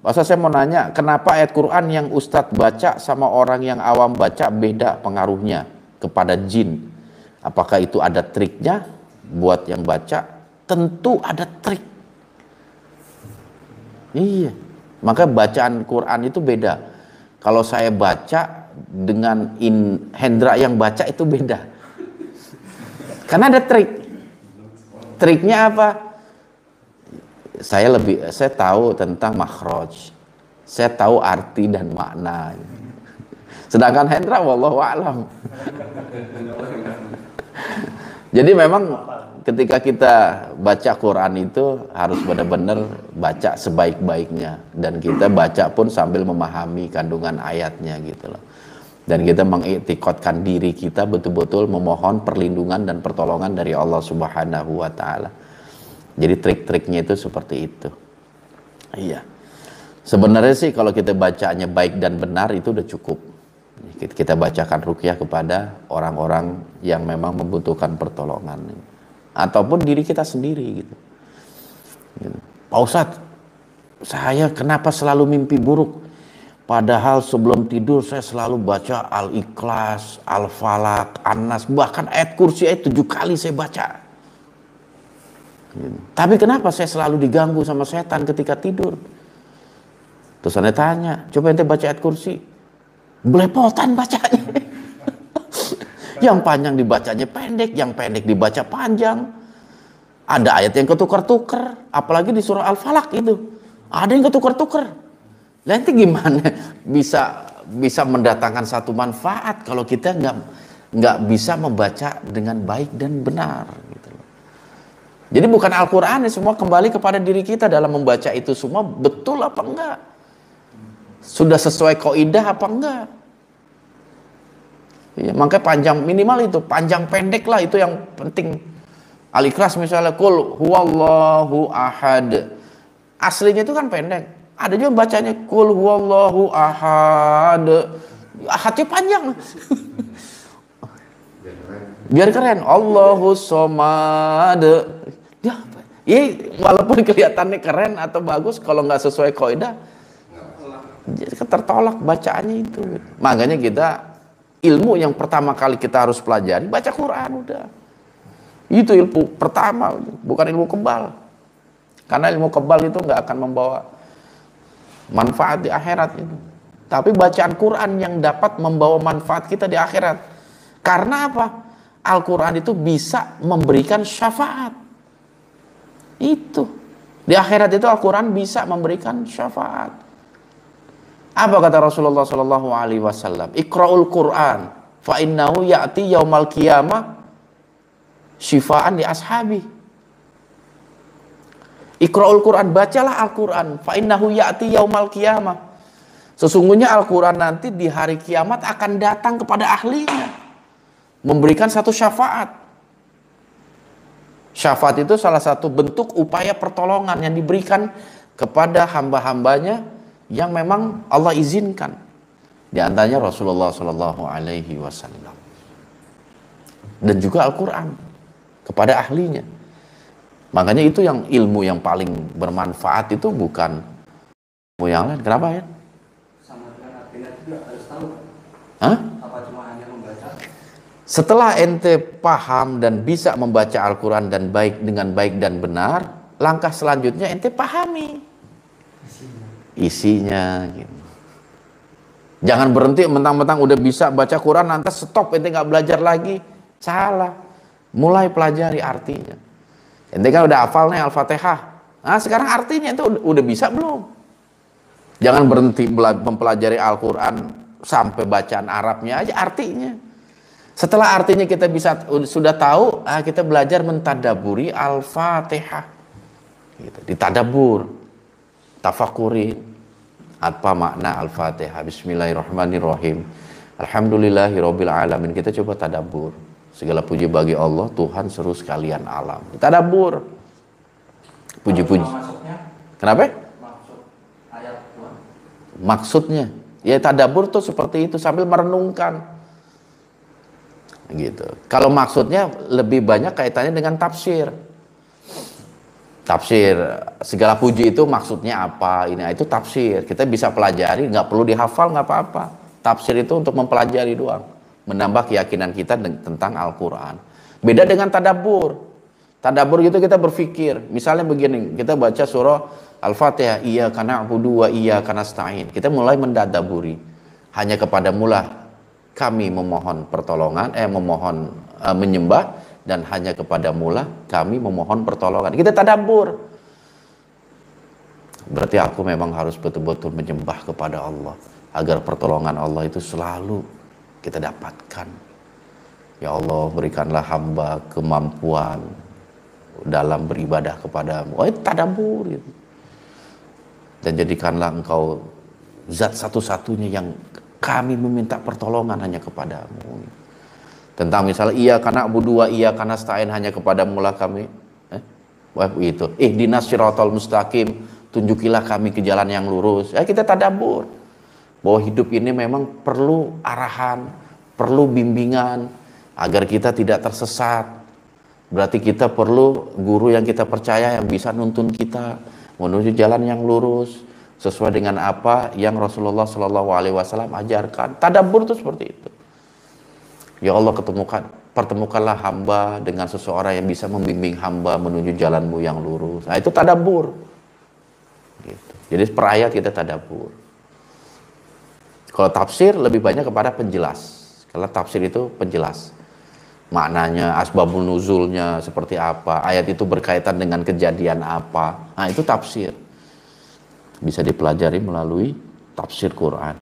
Masa saya mau nanya, kenapa ayat Quran yang Ustadz baca sama orang yang awam baca beda pengaruhnya kepada jin? Apakah itu ada triknya buat yang baca? Tentu ada trik. Iya, maka bacaan Quran itu beda. Kalau saya baca dengan Hendra yang baca itu beda. Karena ada trik. Triknya apa? Saya tahu tentang makhraj. Saya tahu arti dan makna. Sedangkan Hendra wallahu a'lam. Jadi memang ketika kita baca Quran itu harus benar-benar baca sebaik-baiknya, dan kita baca pun sambil memahami kandungan ayatnya gitu loh. Dan kita mengiktikadkan diri kita betul-betul memohon perlindungan dan pertolongan dari Allah Subhanahu wa taala. Jadi trik-triknya itu seperti itu. Iya. Sebenarnya sih kalau kita bacanya baik dan benar itu udah cukup. Kita bacakan ruqyah kepada orang-orang yang memang membutuhkan pertolongan, ataupun diri kita sendiri gitu. Pak Ustadz, saya kenapa selalu mimpi buruk? Padahal sebelum tidur saya selalu baca Al-Ikhlas, Al-Falaq, An-Nas, bahkan ayat kursi ayat 7 kali saya baca. Tapi kenapa saya selalu diganggu sama setan ketika tidur? Terus saya tanya, coba ente baca ayat kursi. Belepotan bacanya. Yang panjang dibacanya pendek, yang pendek dibaca panjang. Ada ayat yang ketukar-tukar, apalagi di surah Al-Falaq itu. Ada yang ketukar-tukar. Nanti gimana bisa mendatangkan satu manfaat kalau kita nggak bisa membaca dengan baik dan benar gitu loh. Jadi bukan Al-Qur'an, semua kembali kepada diri kita dalam membaca itu semua betul apa enggak? Sudah sesuai kaidah apa enggak? Ya, makanya panjang minimal itu, panjang pendek lah itu yang penting. Al-Ikhlas misalnya qul huwallahu ahad. Aslinya itu kan pendek. Ada juga bacanya qul huwallahu ahad. Ahadnya panjang. Biar keren. Allahu somad. Ya, walaupun kelihatannya keren atau bagus, kalau nggak sesuai kaidah tertolak bacaannya itu. Makanya kita ilmu yang pertama kali kita harus pelajari baca Quran udah. Itu ilmu pertama, bukan ilmu kebal. Karena ilmu kebal itu nggak akan membawa manfaat di akhirat itu. Tapi bacaan Quran yang dapat membawa manfaat kita di akhirat. Karena apa? Al-Quran itu bisa memberikan syafaat. Itu. Di akhirat itu Al-Quran bisa memberikan syafaat. Apa kata Rasulullah sallallahu alaihi wasallam? Iqra'ul Quran fa innahu ya'ti yaumal qiyamah syifaan li ashabi. Iqra'ul Quran, bacalah Al-Quran, fa innahu ya'ti yaumal qiyamah. Sesungguhnya Al-Quran nanti di hari kiamat akan datang kepada ahlinya, memberikan satu syafaat. Syafaat itu salah satu bentuk upaya pertolongan yang diberikan kepada hamba-hambanya yang memang Allah izinkan. Di antaranya Rasulullah Sallallahu Alaihi Wasallam dan juga Al-Quran kepada ahlinya. Makanya itu yang ilmu yang paling bermanfaat itu bukan ilmu yang lain. Kenapa ya? Sama dengan artinya juga harus tahu. Hah? Apa cuma hanya membaca? Setelah ente paham dan bisa membaca Al-Quran dan dengan baik dan benar, langkah selanjutnya ente pahami isinya gitu. Jangan berhenti mentang-mentang udah bisa baca Quran lantas stop, ente nggak belajar lagi. Salah. Mulai pelajari artinya. Ente kan udah hafal nih Al-Fatihah. Nah sekarang artinya ente udah bisa belum? Jangan berhenti mempelajari Al-Quran sampai bacaan Arabnya aja, artinya. Setelah artinya kita sudah tahu, kita belajar mentadaburi Al-Fatihah. Gitu. Ditadabur, tafakurin. Apa makna Al-Fatihah? Bismillahirrahmanirrahim. Alhamdulillahirabbil alamin. Kita coba tadabbur. Segala puji bagi Allah, Tuhan seru sekalian alam. Tadabbur. Puji-puji. Kenapa? Maksud ayat Tuhan. Maksudnya, ya tadabbur tuh seperti itu sambil merenungkan. Gitu. Kalau maksudnya lebih banyak kaitannya dengan tafsir. Tafsir, segala puji itu maksudnya apa? Ini itu tafsir. Kita bisa pelajari, nggak perlu dihafal, nggak apa-apa. Tafsir itu untuk mempelajari doang, menambah keyakinan kita tentang Al-Quran. Beda dengan tadabbur. Tadabbur itu kita berpikir. Misalnya begini, kita baca surah Al-Fatihah, iyyaka na'budu wa iyyaka nasta'in. Kita mulai mendadaburi. Hanya kepadamulah kami memohon pertolongan, menyembah, dan hanya kepadamulah kami memohon pertolongan. Kita tadabbur. Berarti aku memang harus betul-betul menyembah kepada Allah agar pertolongan Allah itu selalu kita dapatkan. Ya Allah, berikanlah hamba kemampuan dalam beribadah kepadamu. Oh, itu tadabbur gitu. Dan jadikanlah engkau zat satu-satunya yang kami meminta pertolongan hanya kepadamu. Tentang misalnya iyyaka na'budu wa iyyaka nasta'in, hanya kepadamu lah kami itu ihdinas siratal mustaqim, tunjukilah kami ke jalan yang lurus. Kita tadabbur bahwa hidup ini memang perlu arahan, perlu bimbingan agar kita tidak tersesat. Berarti kita perlu guru yang kita percaya, yang bisa nuntun kita menuju jalan yang lurus sesuai dengan apa yang Rasulullah SAW ajarkan. Tadabbur itu seperti itu. Ya Allah, pertemukanlah hamba dengan seseorang yang bisa membimbing hamba menuju jalanmu yang lurus. Nah, itu tadabbur. Gitu. Jadi per ayat kita tadabbur. Kalau tafsir lebih banyak kepada penjelas. Kalau tafsir itu penjelas. Maknanya, asbabun nuzulnya seperti apa, ayat itu berkaitan dengan kejadian apa. Nah, itu tafsir. Bisa dipelajari melalui tafsir Quran.